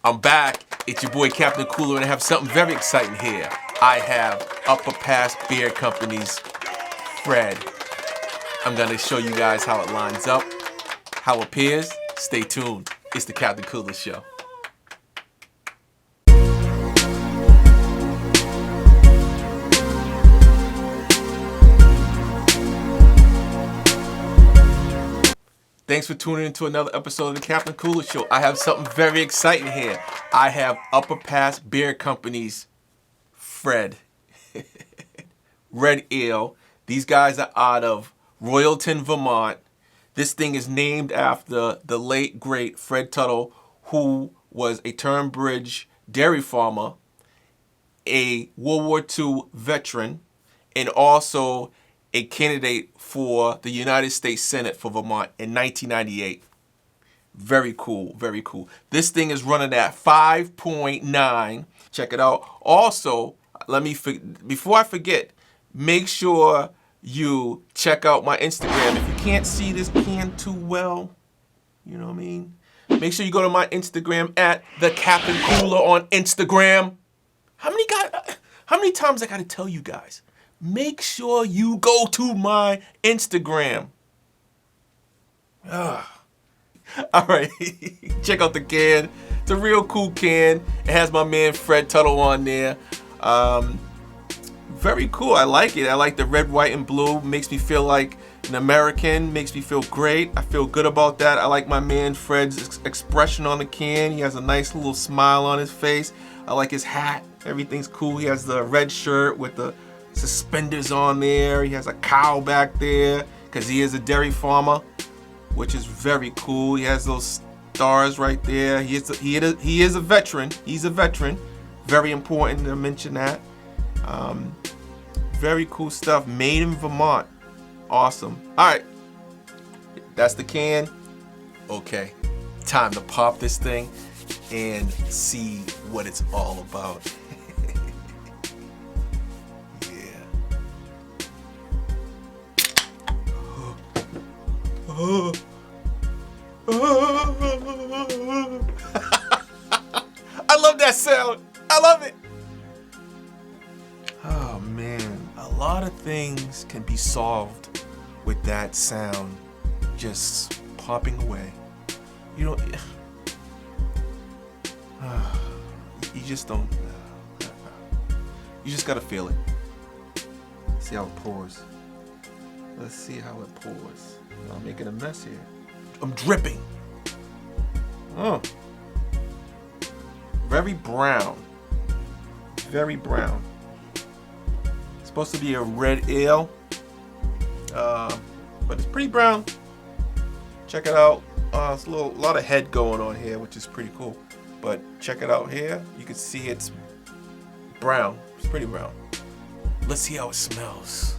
I'm back. It's your boy Captain Cooler, and I have something very exciting here. I have Upper Pass Beer Company's Fred. I'm gonna show you guys how it lines up, how it appears. Stay tuned. It's the Captain Cooler Show. Thanks for tuning into another episode of the Captain Cooler Show. I have something very exciting here. I have Upper Pass Beer Company's Fred. Red Ale. These guys are out of Royalton, Vermont. This thing is named after the late, great Fred Tuttle, who was a Turnbridge dairy farmer, a World War II veteran, and also a candidate for the United States Senate for Vermont in 1998. Very cool, very cool. This thing is running at 5.9. Check it out. Also, before I forget, make sure you check out my Instagram. If you can't see this can too well, you know what I mean? Make sure you go to my Instagram at the Captain Cooler on Instagram. How many times I gotta tell you guys? Make sure you go to my Instagram. All right, check out the can. It's a real cool can. It has my man Fred Tuttle on there. Very cool. I like it. I like the red, white, and blue. Makes me feel like an American. Makes me feel great. I feel good about that. I like my man Fred's expression on the can. He has a nice little smile on his face. I like his hat. Everything's cool. He has the red shirt with the suspenders on there. He has a cow back there because he is a dairy farmer, which is very cool. He has those stars right there. He is a veteran. He's a veteran. Very important to mention that. Very cool stuff. Made in Vermont. Awesome. All right. That's the can. Okay. Time to pop this thing and see what it's all about. I love that sound. I love it. Oh man, a lot of things can be solved with that sound just popping away. You know, you just don't. You just gotta feel it. See how it pours. Let's see how it pours. I'm making a mess here. I'm dripping. Oh. Very brown. Very brown. It's supposed to be a red ale. But it's pretty brown. Check it out. It's a lot of head going on here, which is pretty cool. But check it out here. You can see it's brown. It's pretty brown. Let's see how it smells.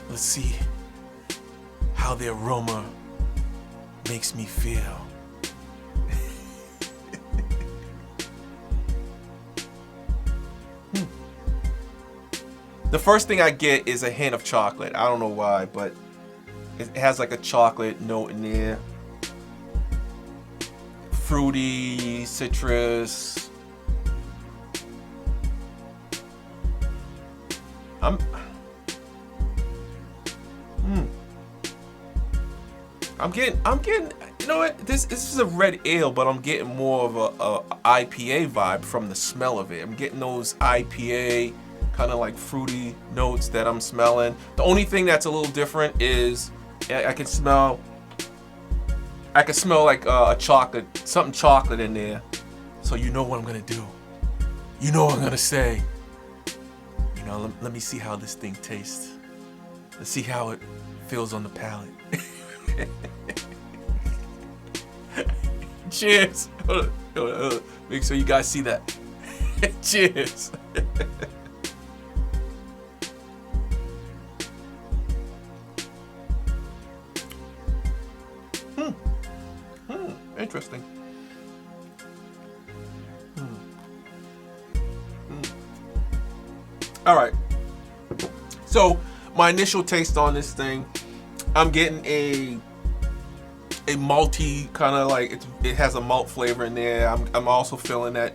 Let's see how the aroma makes me feel. The first thing I get is a hint of chocolate. I don't know why, but it has like a chocolate note in there. Fruity, citrus. I'm getting, you know what? This is a red ale, but I'm getting more of a IPA vibe from the smell of it. I'm getting those IPA kind of like fruity notes that I'm smelling. The only thing that's a little different is I can smell like a chocolate, something chocolate in there. So you know what I'm gonna do. You know what I'm gonna say. You know, let me see how this thing tastes. Let's see how it feels on the palate. Cheers. Hold on. Make sure you guys see that. Cheers. Interesting. All right. So my initial taste on this thing, I'm getting a malty kind of like it has a malt flavor in there. I'm also feeling that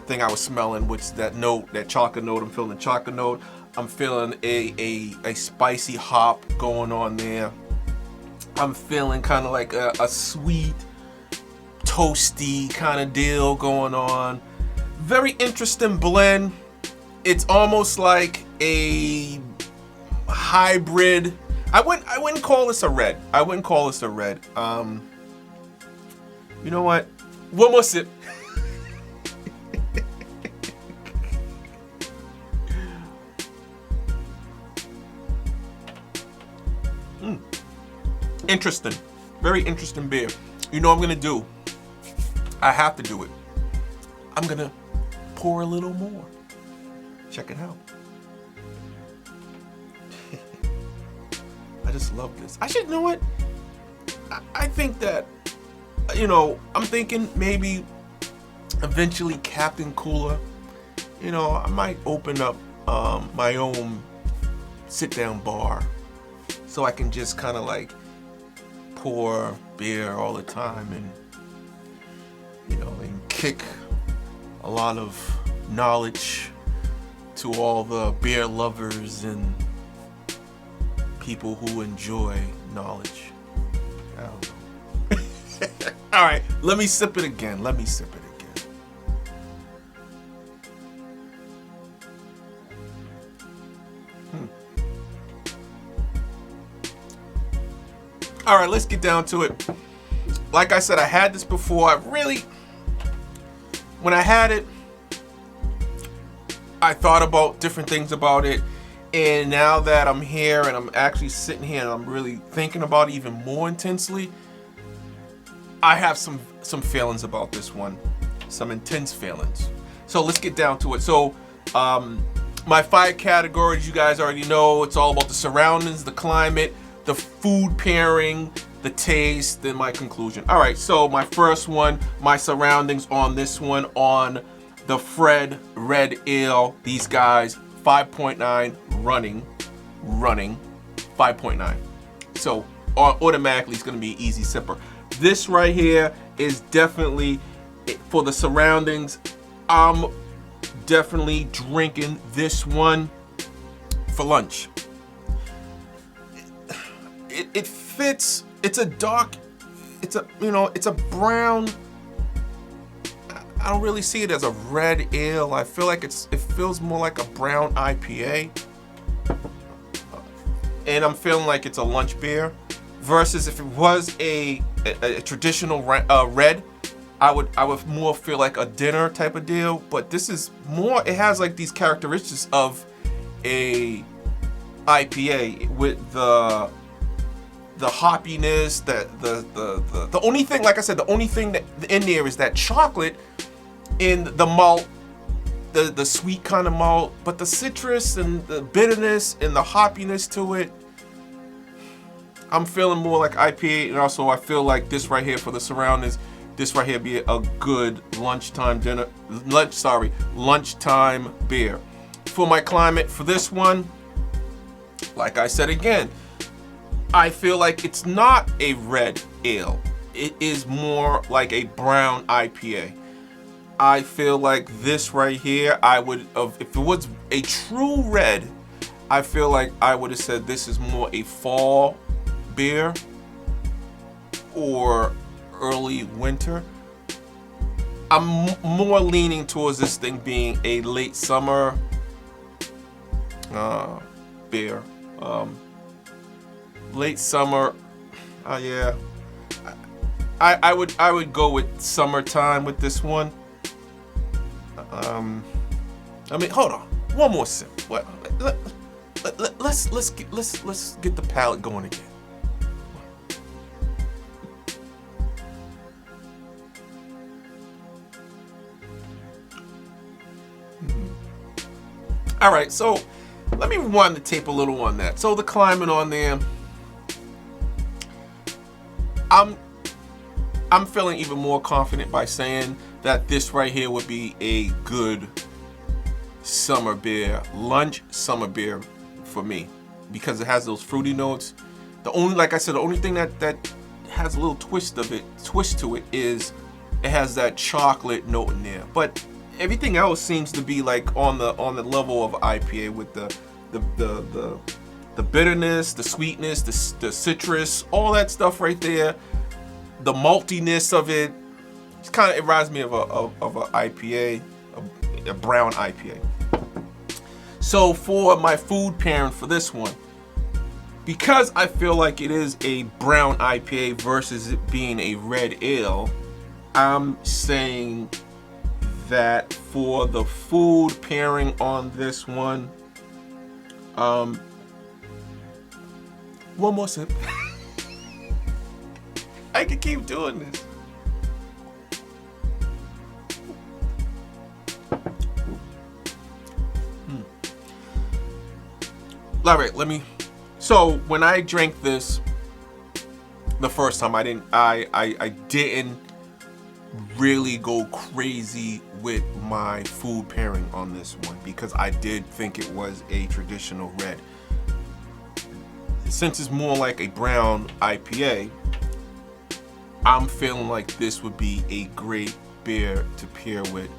thing I was smelling, which that note, that chocolate note. I'm feeling the chocolate note. I'm feeling a spicy hop going on there. I'm feeling kind of like a sweet, toasty kind of deal going on. Very interesting blend. It's almost like a hybrid. I wouldn't call this a red. I wouldn't call this a red. You know what? One more sip. Interesting. Very interesting beer. You know what I'm gonna do? I have to do it. I'm gonna pour a little more. Check it out. I just love this. I should, you know what? I think that, you know, I'm thinking maybe eventually Captain Cooler. You know, I might open up my own sit-down bar so I can just kind of like pour beer all the time and, you know, and kick a lot of knowledge to all the beer lovers and people who enjoy knowledge. I don't know. All right, let me sip it again. Let me sip it again. All right, let's get down to it. Like I said, I had this before. When I had it, I thought about different things about it. And now that I'm here and I'm actually sitting here and I'm really thinking about it even more intensely, I have some feelings about this one, some intense feelings. So let's get down to it. So my 5 categories, you guys already know. It's all about the surroundings, the climate, the food pairing, the taste, then my conclusion. All right, so my first one, my surroundings on this one, on the Fred Red Ale. These guys, 5.9 running 5.9. So automatically it's gonna be easy sipper. This right here is definitely for the surroundings. I'm definitely drinking this one for lunch. It fits. It's a dark. It's a brown. I don't really see it as a red ale. I feel like it feels more like a brown IPA. And I'm feeling like it's a lunch beer. Versus if it was a traditional red, I would more feel like a dinner type of deal. But this is more. It has like these characteristics of a IPA with the hoppiness, the only thing, like I said, the only thing that in there is that chocolate in the malt, the sweet kind of malt, but the citrus and the bitterness and the hoppiness to it, I'm feeling more like IPA. And also I feel like this right here for the surroundings, this right here be a good lunchtime beer. For my climate, for this one, like I said again, I feel like it's not a red ale. It is more like a brown IPA. I feel like this right here, if it was a true red, I feel like I would have said this is more a fall beer or early winter. I'm more leaning towards this thing being a late summer beer. Late summer, yeah. I would go with summertime with this one. I mean, hold on, one more sip. Let's get the palate going again. All right, so let me rewind the tape a little on that. So the climate on there. I'm feeling even more confident by saying that this right here would be a good summer beer, lunch summer beer for me, because it has those fruity notes, The only, like I said, the only thing that has a little twist to it is it has that chocolate note in there. But everything else seems to be like on the level of IPA with the bitterness, the sweetness, the citrus, all that stuff right there. The maltiness of it. It reminds me of a IPA, a brown IPA. So for my food pairing for this one, because I feel like it is a brown IPA versus it being a red ale, I'm saying that for the food pairing on this one, one more sip. I can keep doing this. All right, so when I drank this the first time, I didn't really go crazy with my food pairing on this one because I did think it was a traditional red. Since it's more like a brown IPA, I'm feeling like this would be a great beer to pair with,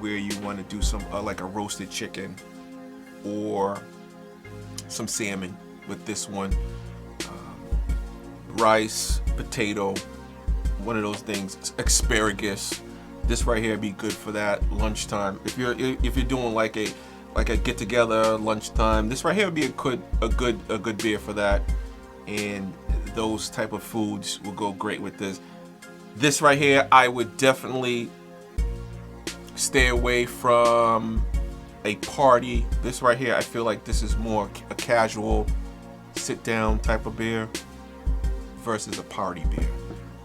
where you want to do some like a roasted chicken or some salmon with this one. Rice, potato, one of those things. Asparagus. This right here would be good for that lunchtime. If you're doing like a get together lunchtime, this right here would be a good beer for that. And those type of foods will go great with this. This right here, I would definitely stay away from a party. This right here, I feel like this is more a casual sit down type of beer versus a party beer.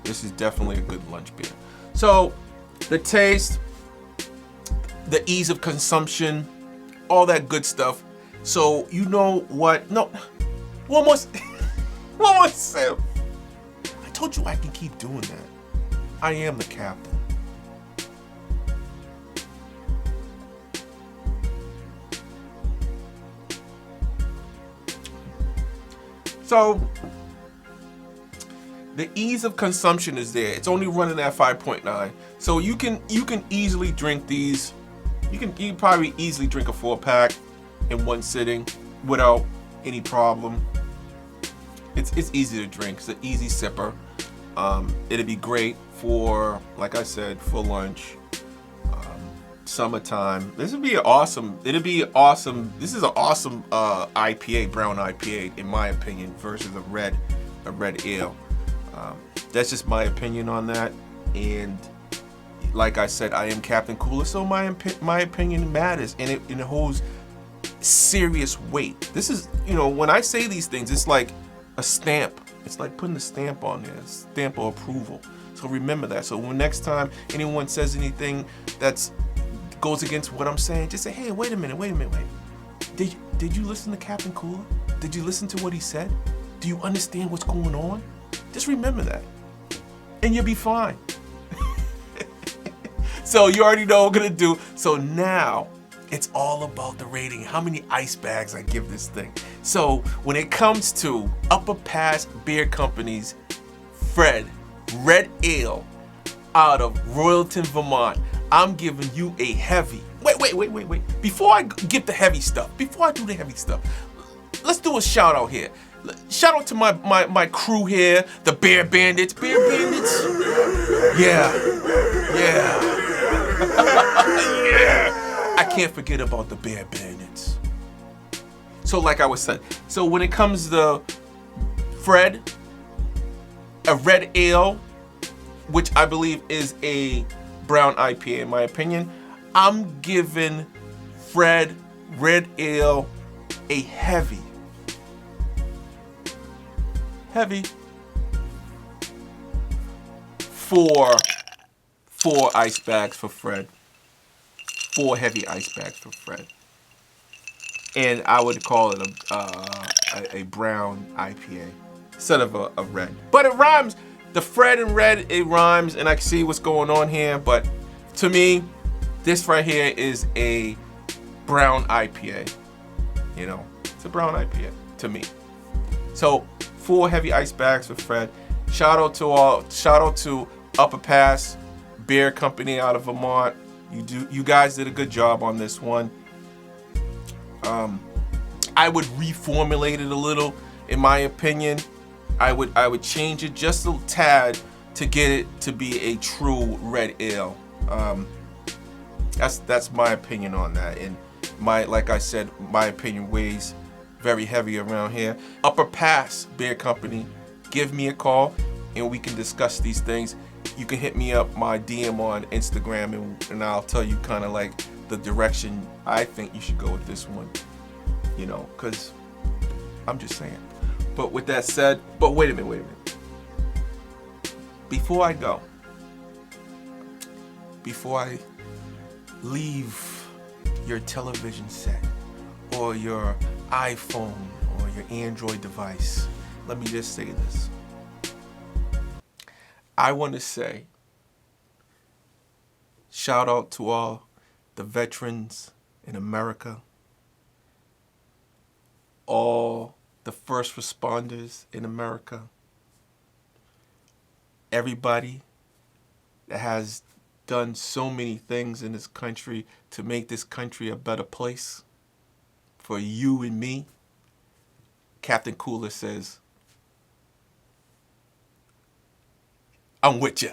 This is definitely a good lunch beer. So the taste, the ease of consumption, all that good stuff. So you know what? No, one more sip. I told you I can keep doing that. I am the captain. So the ease of consumption is there. It's only running at 5.9. So you can easily drink these. You can probably easily drink a 4-pack in one sitting without any problem. It's easy to drink. It's an easy sipper. It'd be great for, like I said, for lunch. Summertime. This would be awesome. It'd be awesome. This is an awesome IPA, brown IPA, in my opinion, versus a red ale. That's just my opinion on that. And like I said, I am Captain Cooler, so my opinion matters, and it holds serious weight. This is, when I say these things, it's like a stamp. It's like putting a stamp on there, a stamp of approval. So remember that. So when next time anyone says anything that's goes against what I'm saying, just say, hey, wait a minute. Did you listen to Captain Cooler? Did you listen to what he said? Do you understand what's going on? Just remember that, and you'll be fine. So you already know what we're gonna do. So now it's all about the rating. How many ice bags I give this thing. So when it comes to Upper Pass Beer Company's Fred Red Ale out of Royalton, Vermont, I'm giving you a heavy. Wait. Before I get the heavy stuff, before I do the heavy stuff, let's do a shout out here. Shout out to my crew here, the Bear Bandits. Bear Bandits? Yeah. Yeah. I can't forget about the Bear Bandits. So like I was saying, so when it comes to Fred, a red ale, which I believe is a brown IPA in my opinion, I'm giving Fred Red Ale a heavy 4 ice bags for Fred. 4 heavy ice bags for Fred. And I would call it a brown IPA instead of a red. But it rhymes. The Fred and red, it rhymes, and I can see what's going on here. But to me, this right here is a brown IPA. It's a brown IPA to me. So 4 heavy ice bags for Fred. Shout out to Upper Pass Beer Company out of Vermont. You guys did a good job on this one. I would reformulate it a little, in my opinion. I would change it just a tad to get it to be a true red ale. That's my opinion on that. And like I said, my opinion weighs very heavy around here. Upper Pass Beer Company, give me a call and we can discuss these things. You can hit me up my DM on Instagram and I'll tell you kind of like the direction I think you should go with this one. You know, because I'm just saying. But with that said, but wait a minute. Before I go, before I leave your television set or your iPhone or your Android device, let me just say this. I want to say shout out to all the veterans in America, all the first responders in America, everybody that has done so many things in this country to make this country a better place for you and me. Captain Cooler says, I'm with you.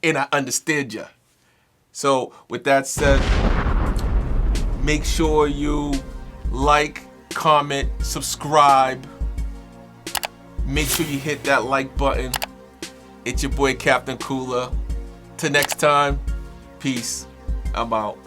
And I understand you. So with that said, make sure you like, comment, subscribe. Make sure you hit that like button. It's your boy Captain Cooler. Till next time, peace. I'm out.